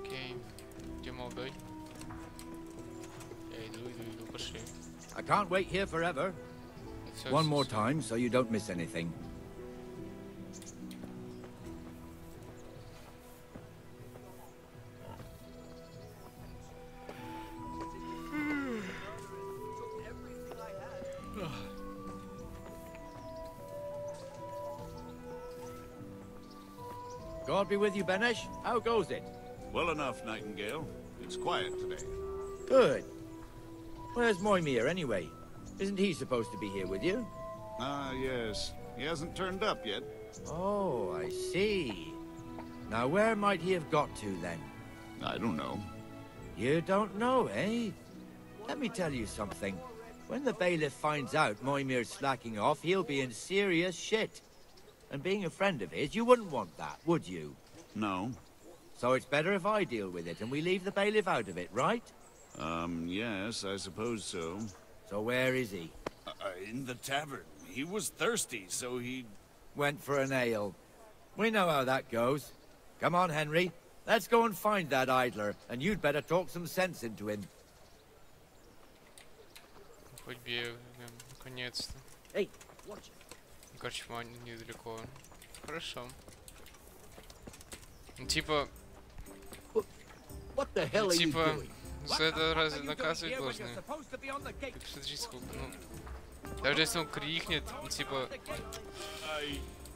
Окей. Где молодой? Я иду, пошли. I can't wait here forever. One more time so you don't miss anything. God be with you, Benesh. How goes it? Well enough, Nightingale. It's quiet today. Good. Where's Moimir, anyway? Isn't he supposed to be here with you? Ah, yes. He hasn't turned up yet. Oh, I see. Now, where might he have got to, then? I don't know. You don't know, eh? Let me tell you something. When the bailiff finds out Moimir's slacking off, he'll be in serious shit. And being a friend of his, you wouldn't want that, would you? No. So it's better if I deal with it and we leave the bailiff out of it, right? Yes, I suppose so. So where is he? In the tavern. He was thirsty, so he... Went for an ale. We know how that goes. Come on, Henry. Let's go and find that idler, and you'd better talk some sense into him. Хоть бегаем, наконец-то. Эй, watch. Корчма недалеко. Хорошо. Ну, типа... What the hell are you типа... doing? За это разве наказывать должны? Так смотри, сколько, ну... Даже если он крикнет, типа...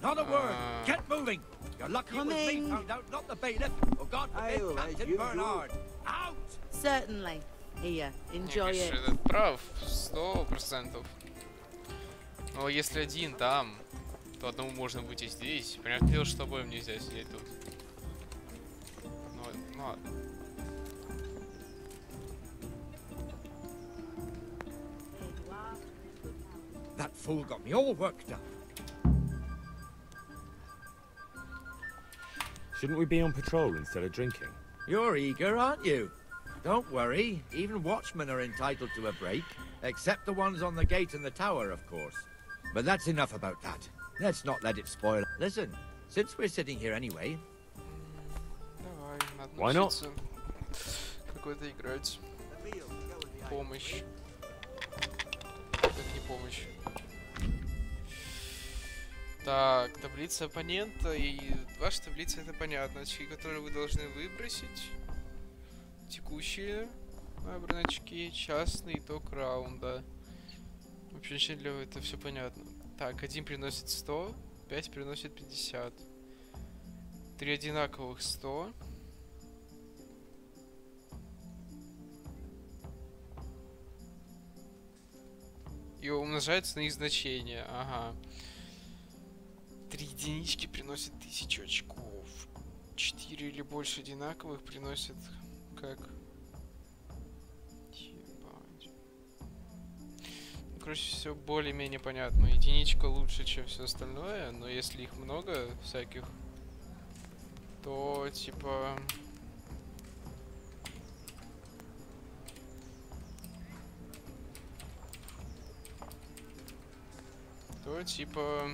Not a word. Get moving. You're lucky it was me found out, not the bailiff. Or God forbid, Captain Bernard. Out! Certainly. Here, enjoy it. Этот прав, 100%. Но если один там, то одному можно быть и здесь. Понятное дело, что обоим нельзя сидеть тут. Ну ладно. That fool got me all worked up. Shouldn't we be on patrol instead of drinking? You're eager, aren't you? Don't worry, even watchmen are entitled to a break. Except the ones on the gate and the tower, of course. But that's enough about that. Let's not let it spoil. Listen, since we're sitting here anyway... Why not? Какой-то играть. Помощь. Это не помощь. Так, таблица оппонента и ваша таблица, это понятно, очки, которые вы должны выбросить. Текущие набранные очки, частный итог раунда. Вообще, для это все понятно. Так, один приносит 100, 5 приносит 50. 3 одинаковых 100. И умножается на их значение, ага. 3 единички приносят 1000 очков. 4 или больше одинаковых приносят как? Ебать. Ну, короче, все более-менее понятно. Единичка лучше, чем все остальное, но если их много всяких, то типа... То типа...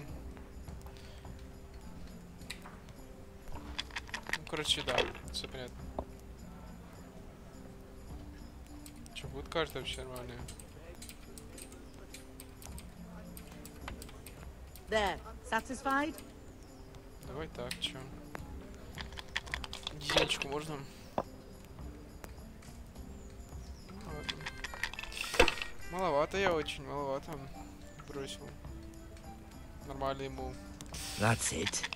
Короче, да, все понятно. Че, будет карта вообще нормальная? There, satisfied? Давай так, чё? Единичку можно? Маловато я очень, маловато. Бросил. Нормально ему. That's it.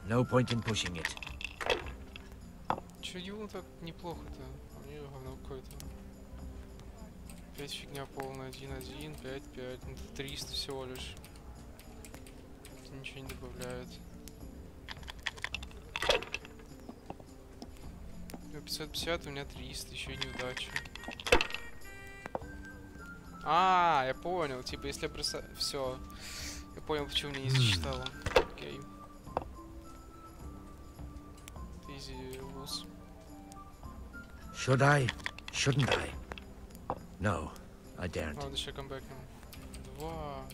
No point in pushing it. Чё ему так неплохо-то? А мне говно какое-то. 5 фигня полная, 1-1, 5-5. Ну, 300 всего лишь. Это ничего не добавляет. 550, у меня 300, еще и неудача. А, я понял, типа, если я бросаю... Все. Я понял, почему мне не засчитало. Окей. Easy lose. Should I? Shouldn't I? No, I daren't. Ладно, еще камбэкнем. 2.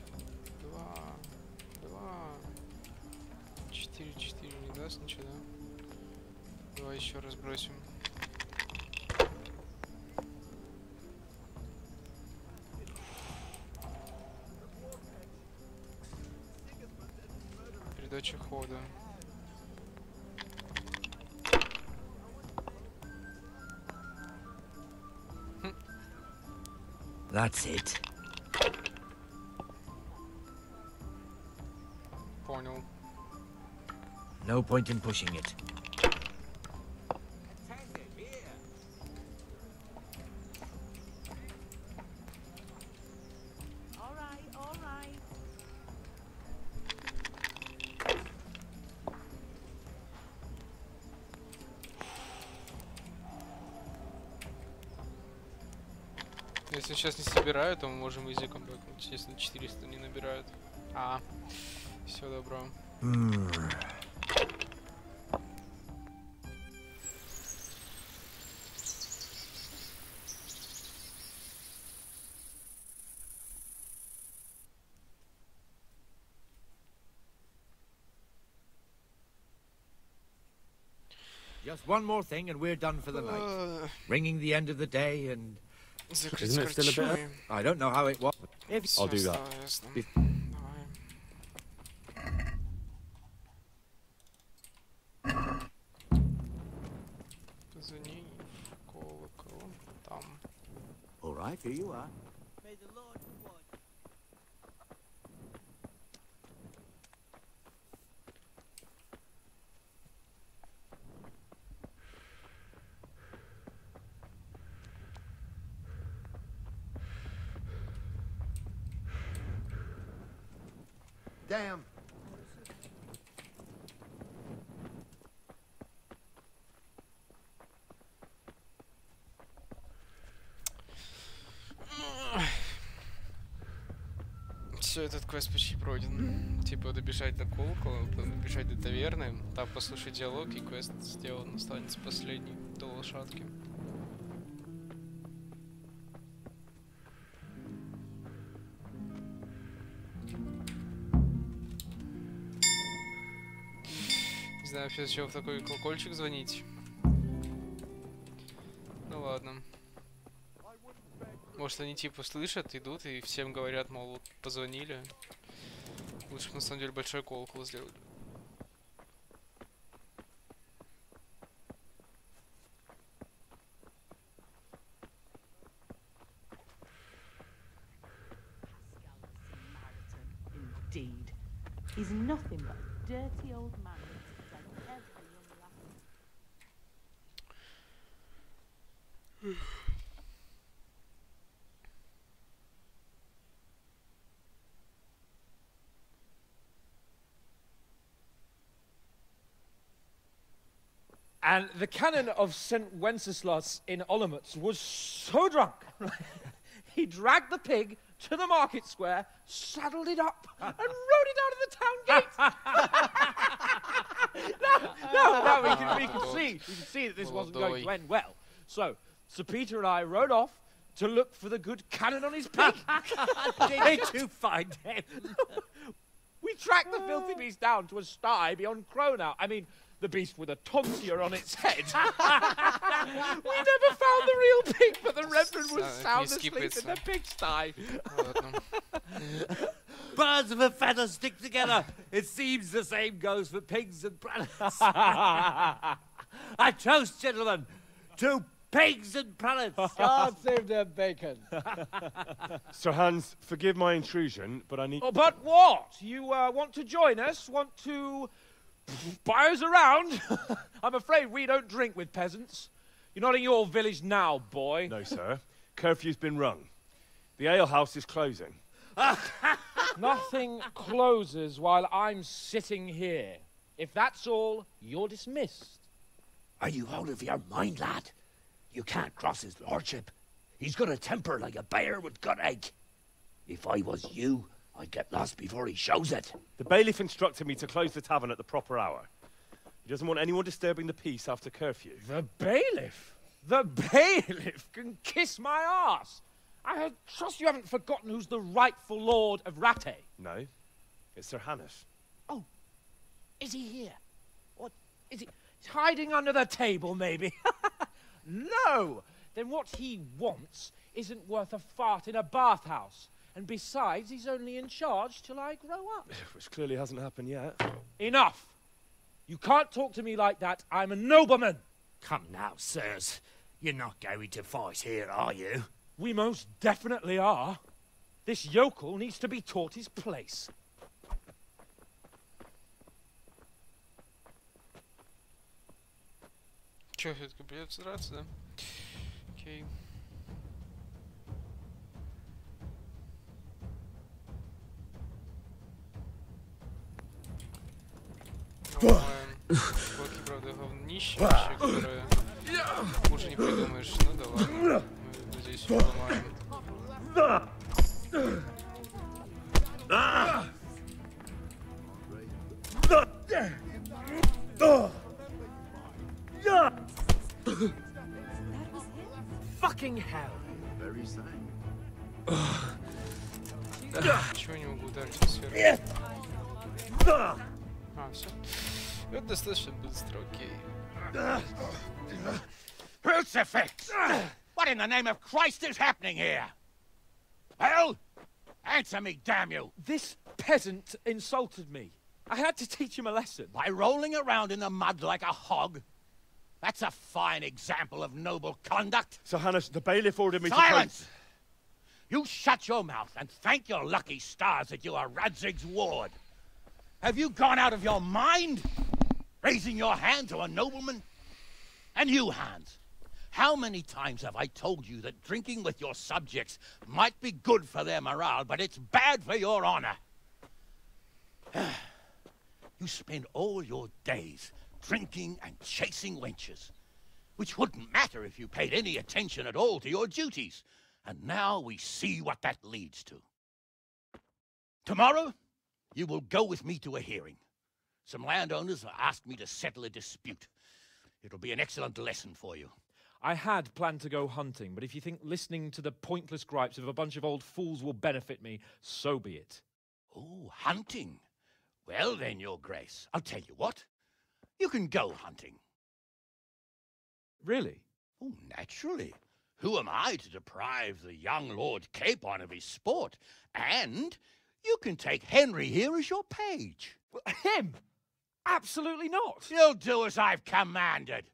4 не даст ничего, да? Давай еще раз бросим. Передача хода. That's it. Понял. No point in pushing it. Если сейчас не собирают, то мы можем изи камбэкнуть, если 400 не набирают. Все добро. Just one more thing and we're done for the night. Ringing the end of the day and... Isn't it still a bit? I don't know how it was. I'll do that. All right, here you are. May the Lord reward you. Damn. Все, этот квест почти пройден. Типа добежать до колокола, добежать до таверны, там послушать диалог, и квест сделан, останется последний до лошадки. Не знаю, вообще зачем в такой колокольчик звонить. Ну ладно. Может, они типа слышат, идут и всем говорят, мол, вот позвонили. Лучше бы на самом деле большой колокол сделали. Indeed. He's nothing but a dirty old man. Every young lass. And the canon of St. Wenceslas in Olomouc was so drunk, he dragged the pig to the market square, saddled it up, and rode it out of the town gate. No, we can see that this wasn't going to end well. So, Sir Peter and I rode off to look for the good canon on his pig. Did you find him? We tracked the filthy beast down to a sty beyond Cronau. I mean, the beast with a tonsure on its head. We never found the real pig, but the Reverend was sound asleep in the pigsty. Birds of a feather stick together. It seems the same goes for pigs and prelates. I toast, gentlemen, to pigs and prelates. God save their bacon. Sir Hans, forgive my intrusion, but I need... Oh, but what? You want to join us? Want to... buy us around? I'm afraid we don't drink with peasants. You're not in your village now, boy. No, sir. Curfew's been rung. The alehouse is closing. Nothing closes while I'm sitting here. If that's all, you're dismissed. Are you out of your mind, lad? You can't cross his lordship. He's got a temper like a bear with gut ache. If I was you, I'd get lost before he shows it. The bailiff instructed me to close the tavern at the proper hour. He doesn't want anyone disturbing the peace after curfew. The bailiff? The bailiff can kiss my arse. I trust you haven't forgotten who's the rightful lord of Rattay. No, it's Sir Hannes. Oh, is he here? What, is he he's hiding under the table, maybe? No! Then what he wants isn't worth a fart in a bathhouse. And besides, he's only in charge till I grow up. Which clearly hasn't happened yet. Enough! You can't talk to me like that. I'm a nobleman. Come now, sirs. You're not going to fight here, are you? We most definitely are. This yokel needs to be taught his place. Чё, всё-таки придётся драться, да? Окей. Коки, правда, говнище вообще, которое хуже не придумаешь. Ну да ладно, мы здесь уломаем. Fucking hell! Very same. Чего не могу ударить сверху? Все. Это достаточно быстро, окей. Crucifix! What in the name of Christ is happening here? Well, answer me, damn you! This peasant insulted me. I had to teach him a lesson. By rolling around in the mud like a hog? That's a fine example of noble conduct. Sir Hanush, the bailiff ordered me Silence! You shut your mouth and thank your lucky stars that you are Radzig's ward. Have you gone out of your mind? Raising your hand to a nobleman? And you, Hans, how many times have I told you that drinking with your subjects might be good for their morale, but it's bad for your honor? You spend all your days drinking and chasing wenches, which wouldn't matter if you paid any attention at all to your duties. And now we see what that leads to. Tomorrow, you will go with me to a hearing. Some landowners have asked me to settle a dispute. It'll be an excellent lesson for you. I had planned to go hunting, but if you think listening to the pointless gripes of a bunch of old fools will benefit me, so be it. Oh, hunting? Well then, Your Grace, I'll tell you what. You can go hunting. Really? Oh, naturally. Who am I to deprive the young Lord Capon of his sport? And you can take Henry here as your page. Him? Absolutely not. You'll do as I've commanded.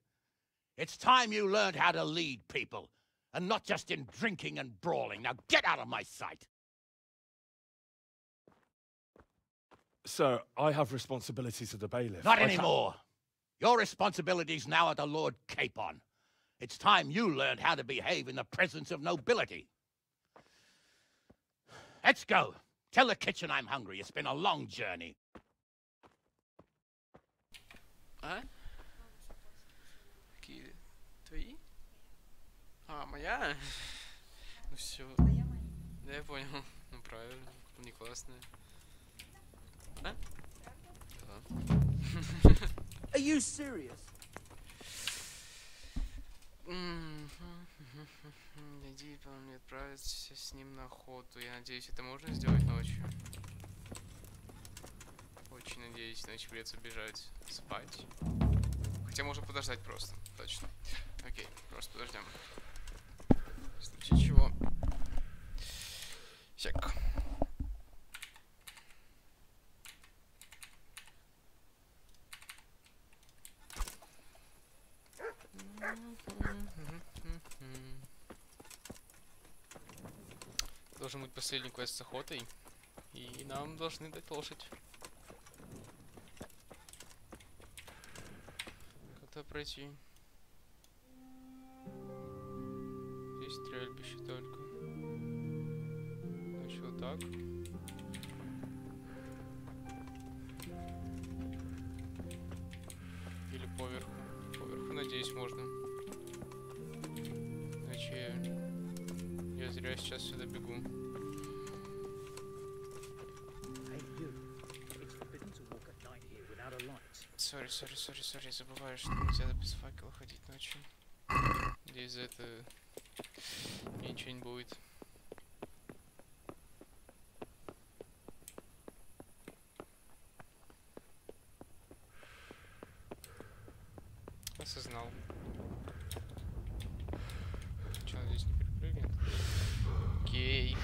It's time you learned how to lead people, and not just in drinking and brawling. Now get out of my sight. Sir, I have responsibilities as the bailiff. Not anymore. Your responsibilities now are the Lord Capon. It's time you learned how to behave in the presence of nobility. Let's go. Tell the kitchen I'm hungry. It's been a long journey. А? Какие? Твои? А, моя? Ну все. Да, я понял. Ну правильно. Не классная. А? Да. Are you serious? Найди, по-моему, отправиться с ним на охоту. Я надеюсь, это можно сделать ночью. Очень надеюсь, иначе придется бежать спать. Хотя можно подождать просто, точно. Окей, просто подождем. В случае чего. Сек. Должен быть последний квест с охотой. И нам должны дать лошадь. Как-то пройти. Здесь стрельбище только. Значит, вот так. Или поверху. Поверху, надеюсь, можно. Иначе я зря сейчас сюда бегу. Сори, забываю, что нельзя без факела ходить ночью. Надеюсь, за это мне ничего не будет. Осознал. Че, он здесь не перепрыгнет? Окей.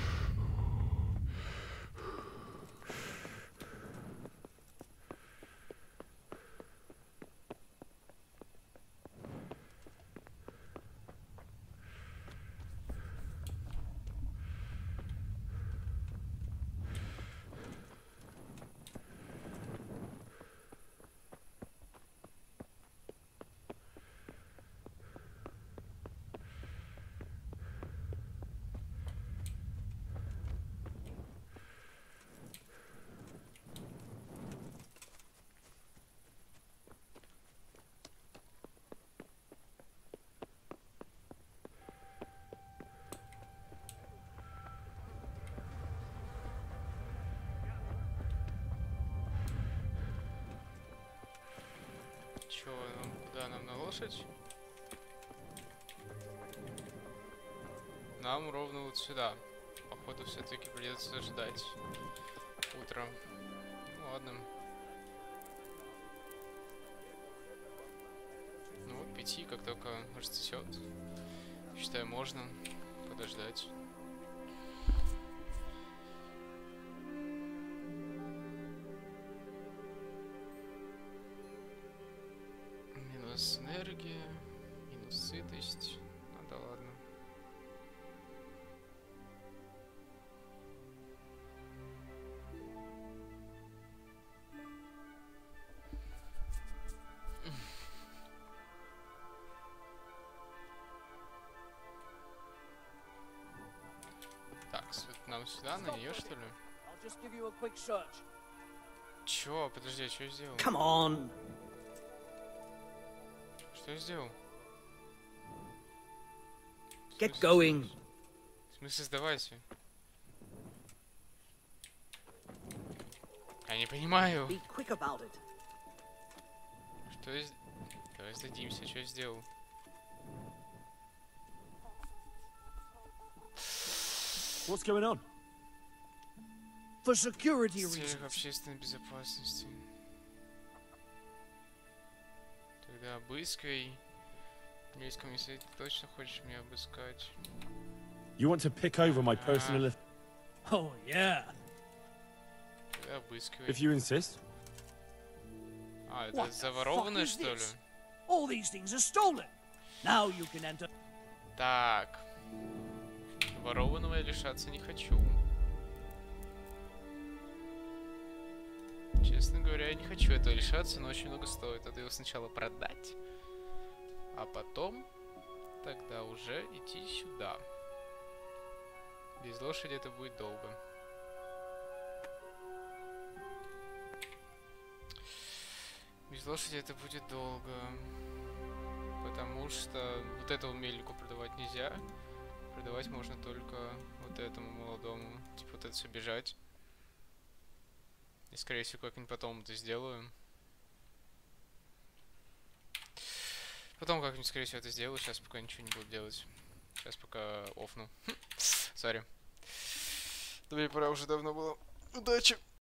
Чё, куда нам на лошадь? Нам ровно вот сюда. Походу все-таки придется ждать утром. Ну ладно. Ну вот 5, как только расцветет. Считаю, можно подождать. Минус энергия, минус сытость. Ну да ладно. Так, нам сюда, на нее что ли? Чё? Подожди, а что я сделал? Come on. Что я сделал? Get going. В смысле, сдавайся? Я не понимаю. Be quick about it. Что я... Давай сдадимся, что я сделал? What's going on? For security В целях reasons. общественной безопасности. Тогда обыскай. Английском, если ты точно хочешь меня обыскать. You want to pick over my personal... Oh, yeah. Тогда обыскивай. If you insist. А, это заворованное, что ли? All these things are stolen. Now you can enter. Так. Ворованного я лишаться не хочу. Честно говоря, я не хочу этого лишаться, но очень много стоит. Надо его сначала продать, а потом тогда уже идти сюда. Без лошади это будет долго. Без лошади это будет долго. Потому что вот этому мельнику продавать нельзя. Продавать можно только вот этому молодому. Типа вот это все бежать. И скорее всего как-нибудь потом это сделаю. Потом как-нибудь скорее всего это сделаю. Сейчас пока ничего не буду делать. Сейчас пока офну. Сори. Мне пора уже давно было. Удачи!